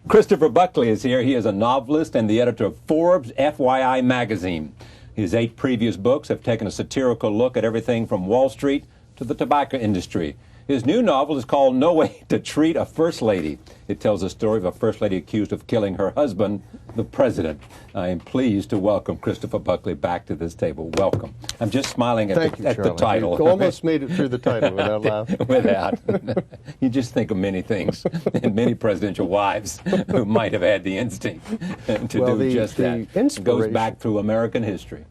Christopher Buckley is here. He is a novelist and the editor of Forbes FYI magazine. His 8 previous books have taken a satirical look at everything from Wall Street to the tobacco industry. His new novel is called No Way to Treat a First Lady. It tells the story of a first lady accused of killing her husband, the president. I am pleased to welcome Christopher Buckley back to this table. Welcome. I'm just smiling at the title. You almost made it through the title without laughing. Without. You just think of many things, and many presidential wives who might have had the instinct to do just that. It goes back through American history.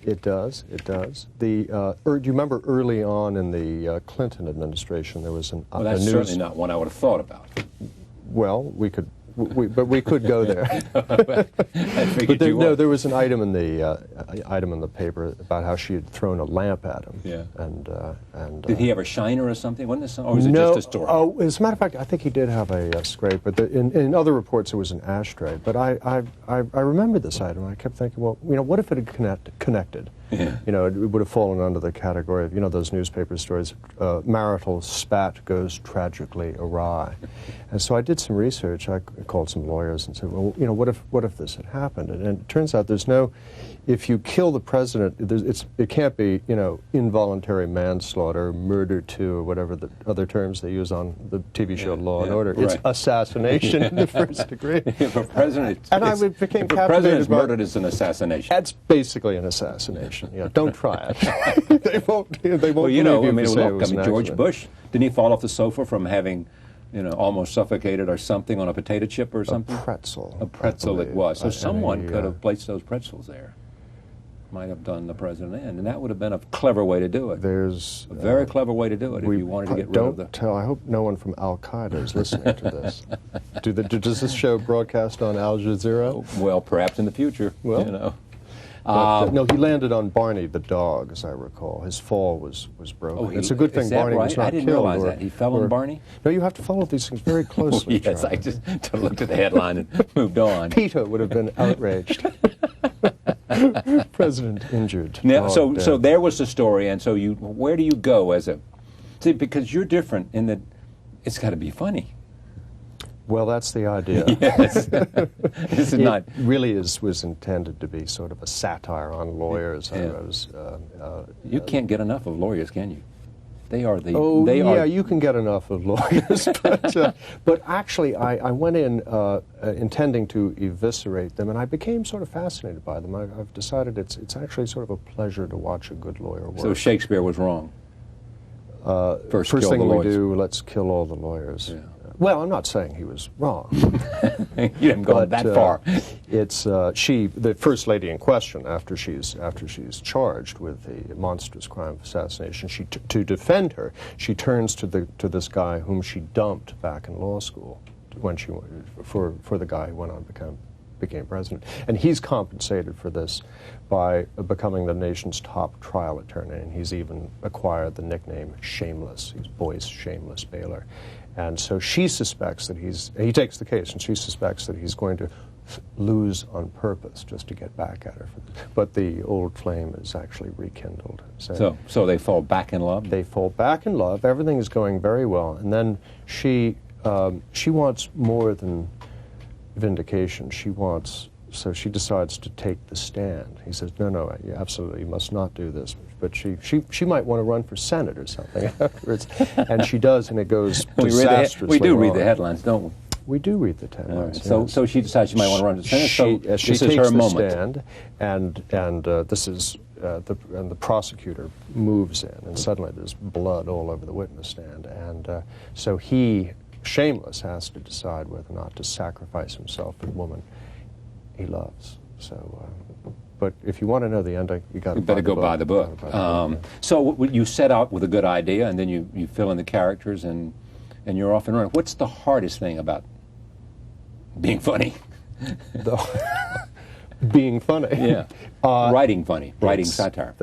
It does. It does. Do you remember early on in the Clinton administration there was well, that's certainly not one I would have thought about. Well, we could go there. No, there was an item in the paper about how she had thrown a lamp at him. Yeah. And did he ever shine her or something? Wasn't this, or was it no, just a story? Oh, as a matter of fact, I think he did have a scrape, but in other reports it was an ashtray. But I remember this item. I kept thinking, well, what if it had connected? Yeah. It would have fallen under the category of, those newspaper stories, marital spat goes tragically awry. And so I did some research. I called some lawyers and said, well, what if this had happened? And it turns out if you kill the president, it can't be, involuntary manslaughter, murder too, or whatever the other terms they use on the TV show Law and Order. It's assassination in the first degree. If a president, became if a president is murdered, it's an assassination. That's basically an assassination. Don't try it. They won't. Well, George Bush, didn't he fall off the sofa from having, almost suffocated or something on a potato chip or something? A pretzel. A pretzel it was. So someone could have placed those pretzels there. Might have done the president in, and that would have been a clever way to do it. There's a very clever way to do it if you wanted to get rid of the... I hope no one from Al-Qaeda is listening to this. Does this show broadcast on Al Jazeera? Well, perhaps in the future, But, no, he landed on Barney the dog, as I recall. His fall was broken. Oh, it's a good thing Barney was not killed. I didn't realize that. He fell on Barney? No, you have to follow these things very closely. Yes, I just looked at the headline and moved on. PETA would have been outraged. President injured. Now, so there was the story, and so where do you go as a... See, because you're different in that it's got to be funny. Well, that's the idea. Yes. This is not... really was intended to be sort of a satire on lawyers. Yeah. You can't get enough of lawyers, can you? They are the... You can get enough of lawyers. But actually, I went in intending to eviscerate them, and I became sort of fascinated by them. I've decided it's actually sort of a pleasure to watch a good lawyer work. So Shakespeare was wrong. First thing we do, let's kill all the lawyers. Yeah. Well, I'm not saying he was wrong. You didn't go that far. It's the first lady in question, after she's charged with the monstrous crime of assassination. To defend her, she turns to this guy whom she dumped back in law school when for the guy who went on became president, and he's compensated for this by becoming the nation's top trial attorney, and he's even acquired the nickname Shameless. He's Boyce Shameless Baylor. And so she suspects that he takes the case, and she suspects that he's going to lose on purpose just to get back at her. But the old flame is actually rekindled. So they fall back in love? They fall back in love. Everything is going very well. And then she wants more than vindication. So she decides to take the stand. He says, no, you absolutely must not do this. But she might want to run for Senate or something afterwards. And she does, and it goes disastrously We do read wrong. the headlines, don't we? We do read the headlines. Right. Yes. So she decides she might want to run for Senate, she this takes is her the moment. stand, and this is the prosecutor moves in, and suddenly there's blood all over the witness stand. And so he, Shameless, has to decide whether or not to sacrifice himself for the woman he loves. So, but if you want to know the ending, you better go buy the book. So you set out with a good idea, and then you fill in the characters, and you're off and running. What's the hardest thing about being funny? Being funny. Yeah. Writing funny. Writing satire.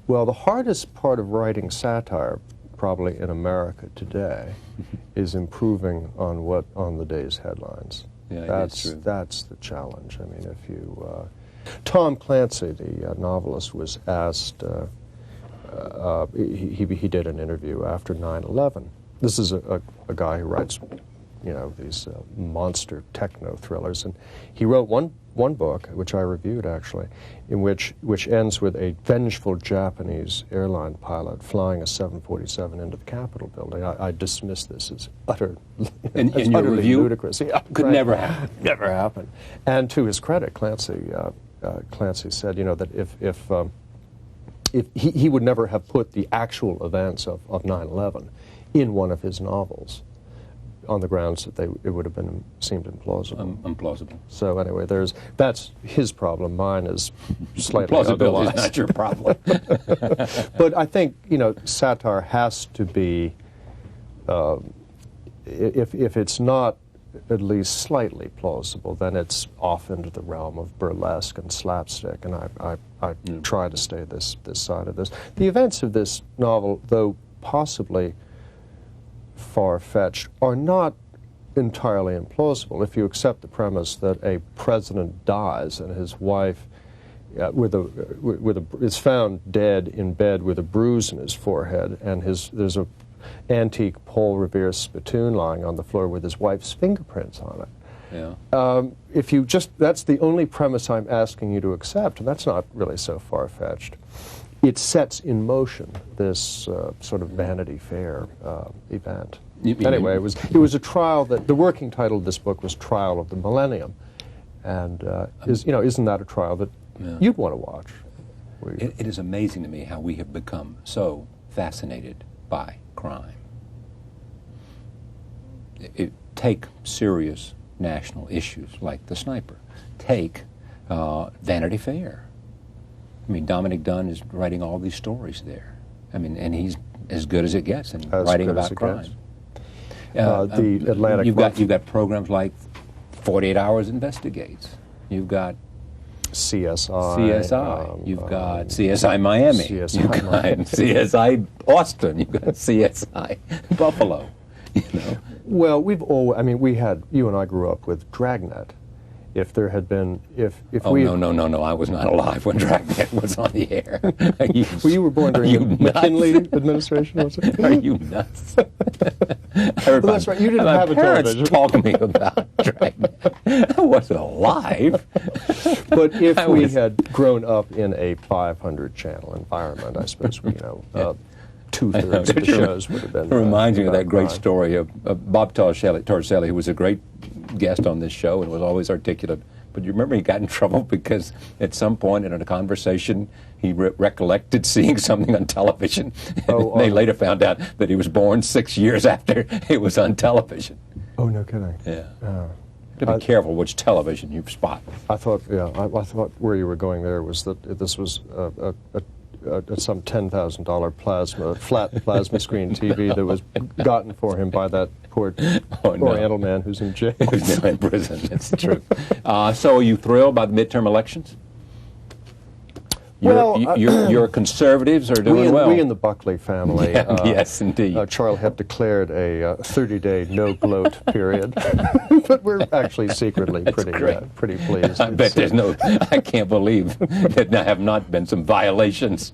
Well, the hardest part of writing satire, probably in America today, is improving on the day's headlines. Yeah, that's the challenge. I mean, if you Tom Clancy, the novelist, was asked. He did an interview after 9/11. This is a guy who writes these monster techno thrillers. And he wrote one book, which I reviewed actually, in which ends with a vengeful Japanese airline pilot flying a 747 into the Capitol building. I dismiss this as in your review? Ludicrous. Yeah, Could right. never happen. Never happen. And to his credit, Clancy said, that if he would never have put the actual events of 9/11 in one of his novels, on the grounds that it would have seemed implausible. Implausible. So anyway, that's his problem. Mine is slightly Plausibility otherwise. is not your problem. But I think satire has to be, if it's not at least slightly plausible, then it's off into the realm of burlesque and slapstick. And I try to stay this side of this. The events of this novel, though possibly far-fetched, are not entirely implausible if you accept the premise that a president dies and his wife is found dead in bed with a bruise in his forehead, and there's a antique Paul Revere spittoon lying on the floor with his wife's fingerprints on it. Yeah. That's the only premise I'm asking you to accept, and that's not really so far-fetched. It sets in motion this sort of Vanity Fair event. Anyway, it was a trial the working title of this book was Trial of the Millennium, and isn't that a trial that you'd want to watch? It is amazing to me how we have become so fascinated by crime. Take serious national issues like the sniper. Take Vanity Fair. I mean, Dominic Dunn is writing all these stories there. I mean, and he's as good as it gets in writing about crime. The Atlantic. You've got programs like 48 Hours Investigates. You've got CSI. You've got CSI Miami. You've got CSI Austin. You've got CSI Buffalo. Well, you and I grew up with Dragnet. If there had been, no, I was not alive when Dragnet was on the air. Well, you were born during the McKinley administration, was it? Are you nuts? Well, that's right. You didn't have a television. Talk to me about Dragnet. I wasn't alive. But if we had grown up in a 500-channel environment, I suppose two-thirds of the shows would have been. It reminds me of that great crime. story of Bob Torricelli, who was a great guest on this show and was always articulate. But you remember he got in trouble because at some point in a conversation he recollected seeing something on television. And they later found out that he was born 6 years after it was on television. Oh, no kidding. Yeah. To be careful which television you spot. I thought where you were going there was that this was some $10,000 flat plasma screen TV that was gotten for him by that poor Oriental man who's in jail. Who's now in prison. It's true. So are you thrilled by the midterm elections? Your conservatives are doing well. We in the Buckley family. Yes, indeed. Charles have declared a 30-day no-gloat period, but we're actually secretly pretty pleased. I bet there's I can't believe that there have not been some violations.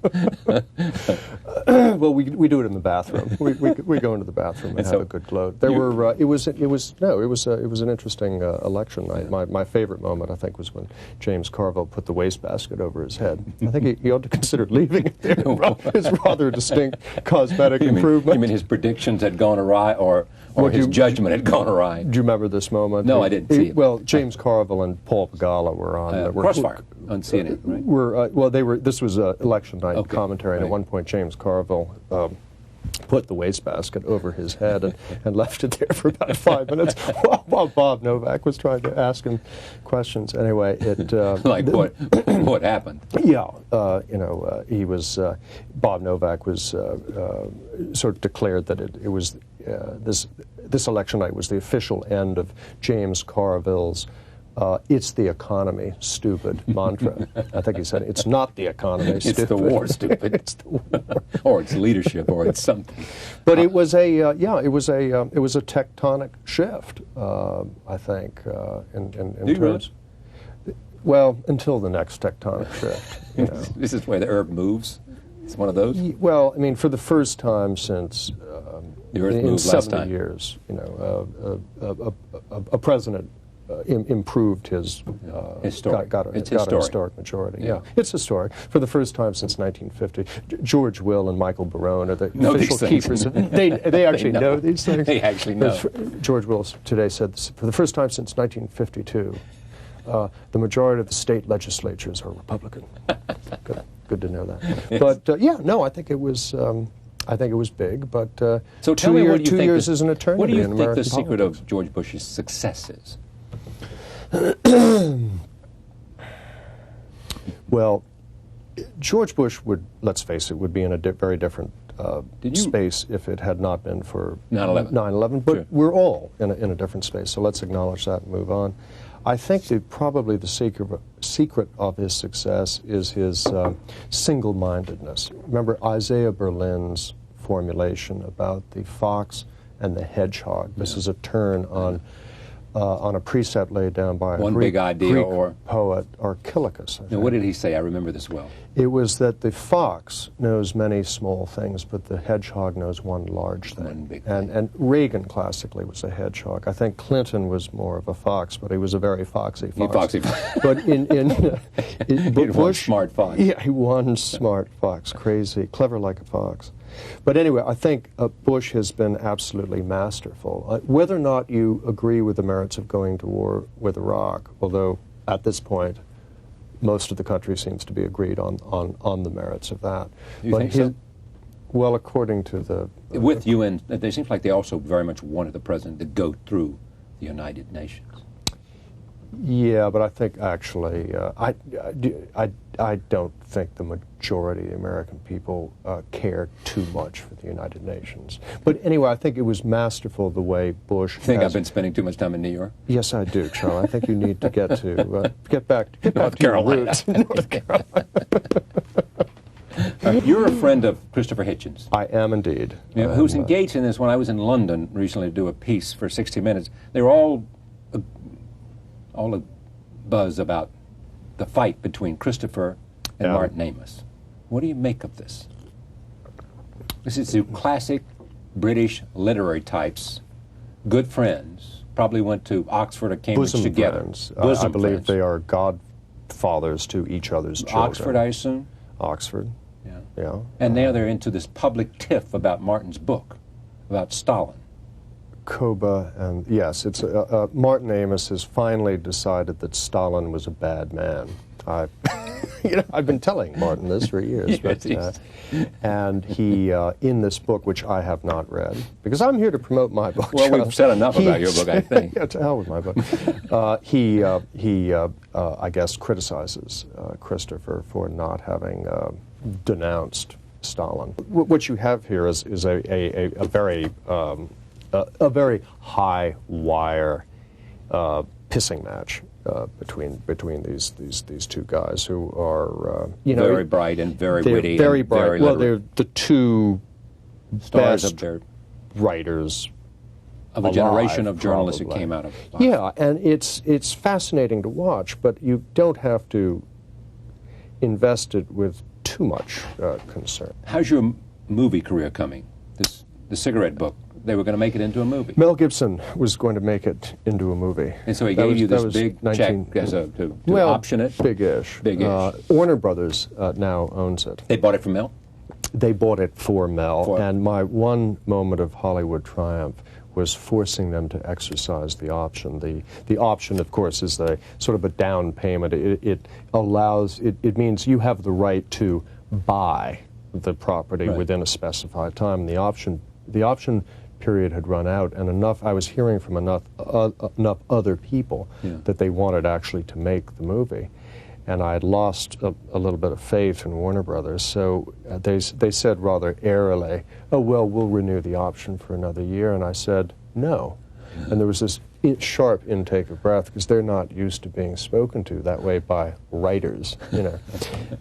Well, we do it in the bathroom. We go into the bathroom and have a good gloat. It was an interesting election night. My favorite moment, I think, was when James Carville put the wastebasket over his head. I think he ought to consider leaving it there. It's rather a distinct cosmetic improvement. You mean his predictions had gone awry, or his judgment had gone awry? Do you remember this moment? No, I didn't see it. Well, James Carville and Paul Pagala were on Crossfire on CNN, right? This was election night commentary, and at one point James Carville put the wastebasket over his head and left it there for about 5 minutes while Bob Novak was trying to ask him questions. Anyway, what happened? Yeah, he was Bob Novak was sort of declared that it was this election night was the official end of James Carville's it's the economy, stupid mantra. I think he said, it's not the economy, stupid. It's the war, stupid. It's the war. Or it's leadership, or it's something. But it was a tectonic shift, I think, in terms. Well, until the next tectonic shift. This is where the herb moves. It's one of those? Well, I mean, for the first time since The Earth in moved last 70 time. years, you know, a president improved his Historic. got a It's historic majority. Yeah, it's historic. For the first time since 1950, George Will and Michael Barone are the Know official these things. keepers. They actually know these things. They actually know. George Will today said, for the first time since 1952, the majority of the state legislatures are Republican. Good to know that. Yes. But yeah, no, I think it was. I think it was big, but So tell me, what do you 2 think years is an eternity. What do you in think American the secret politics. of George Bush's success is? Well, George Bush would, let's face it, would be in a very different space if it had not been for 9/11. But Sure. we're all in a different space, so let's acknowledge that and move on. I think probably the secret of his success is his single-mindedness. Remember Isaiah Berlin's formulation about the fox and the hedgehog. This is a turn on a precept laid down by a One Greek big idea, Greek or poet, Archilochus. I Now, think. what did he say? I remember this well. It was that the fox knows many small things, but the hedgehog knows one large thing. One big thing. And Reagan classically was a hedgehog. I think Clinton was more of a fox, but he was a very foxy fox. But He was one smart fox. Yeah, he one smart fox, crazy, clever like a fox. But anyway, I think Bush has been absolutely masterful. Whether or not you agree with the merits of going to war with Iraq, although at this point most of the country seems to be agreed on the merits of that. You think so? Well, according to the... With UN, it seems like they also very much wanted the president to go through the United Nations. Yeah, but I think actually, I don't think the majority of the American people care too much for the United Nations. But anyway, I think it was masterful the way Bush. Think I've been spending too much time in New York? Yes, I do, Charlie. I think you need to get back to North your Carolina. roots. North Carolina. You're a friend of Christopher Hitchens, I am indeed. who's engaged in this. When I was in London recently to do a piece for 60 Minutes, they were all a buzz about the fight between Christopher and Martin Amis. What do you make of this? This is two classic British literary types, good friends, probably went to Oxford or Cambridge Bosom together. friends. Bosom I believe friends. they are godfathers to each other's children. Oxford, I assume? Oxford, Yeah. yeah. And now they're into this public tiff about Martin's book, about Stalin. Koba, and yes, it's Martin Amis has finally decided that Stalin was a bad man. I've been telling Martin this for years, and he in this book, which I have not read, because I'm here to promote my book. Well, we've said enough about your book, I think. Yeah, to hell with my book. He I guess, criticizes Christopher for not having denounced Stalin. What you have here is a very high wire pissing match between these two guys who are very bright and very witty, very and bright. very Well, literate. they're the two Stars best of their writers of a generation alive, of journalists probably. who came out of life. Yeah, and it's fascinating to watch, but you don't have to invest it with too much concern. How's your movie career coming? The cigarette book. They were going to make it into a movie. Mel Gibson was going to make it into a movie. And so he That gave was- you that this was big 19 check to well, option it? Big-ish. Big-ish. Warner Brothers now owns it. They bought it from Mel? They bought it for Mel, For- and my one moment of Hollywood triumph was forcing them to exercise the option. The option, of course, is the sort of a down payment. It allows, it means you have the right to buy the property Right. within a specified time. The option period had run out, and I was hearing from enough other people that they wanted actually to make the movie. And I had lost a little bit of faith in Warner Brothers, so they said rather airily, "Oh, well, we'll renew the option for another year." And I said, "No." And there was this sharp intake of breath, because they're not used to being spoken to that way by writers,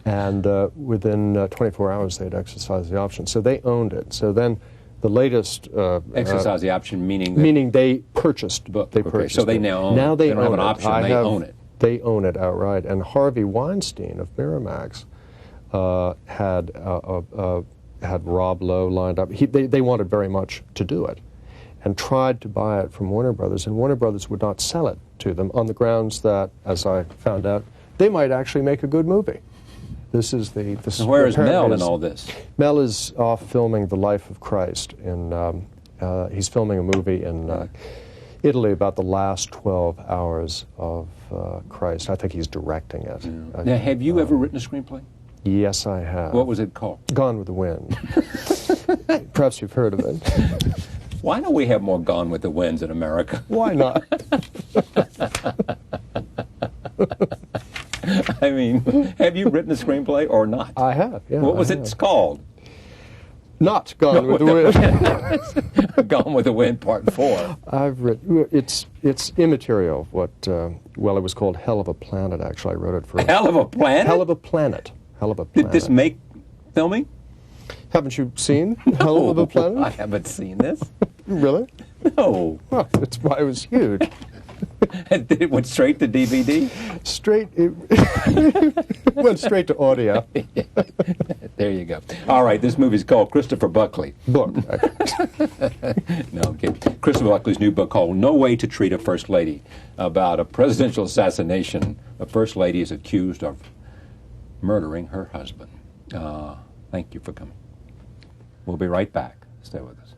And within 24 hours, they'd exercised the option. So they owned it. So then the latest... Exercise the option, meaning... Meaning they purchased. Book. They Okay, purchased so they it. now own Now it. they They don't own have an it. option, they own it. They own it outright. And Harvey Weinstein of Miramax had Rob Lowe lined up. They wanted very much to do it, and tried to buy it from Warner Brothers, and Warner Brothers would not sell it to them on the grounds that, as I found out, they might actually make a good movie. This is the. And where is Mel in all this? Mel is off filming The Life of Christ. He's filming a movie in Italy about the last 12 hours of Christ. I think he's directing it. Now, have you ever written a screenplay? Yes, I have. What was it called? Gone with the Wind. Perhaps you've heard of it. Why don't we have more Gone with the Winds in America? Why not? I mean, have you written a screenplay or not? I have, yeah. What was it called? Not Gone with the Wind. Gone with the Wind Part 4. I've written, it's immaterial what, well, it was called Hell of a Planet, actually. I wrote it for... Hell of a Planet? Hell of a Planet. Hell of a Planet. Did this make filming? Haven't you seen Hell of a Planet? I haven't seen this. Really? No. Well, that's why it was huge. It went straight to DVD? It went straight to audio. There you go. All right, this movie's called Christopher Buckley. Book. No, I'm kidding. Christopher Buckley's new book called No Way to Treat a First Lady, about a presidential assassination. A first lady is accused of murdering her husband. Thank you for coming. We'll be right back. Stay with us.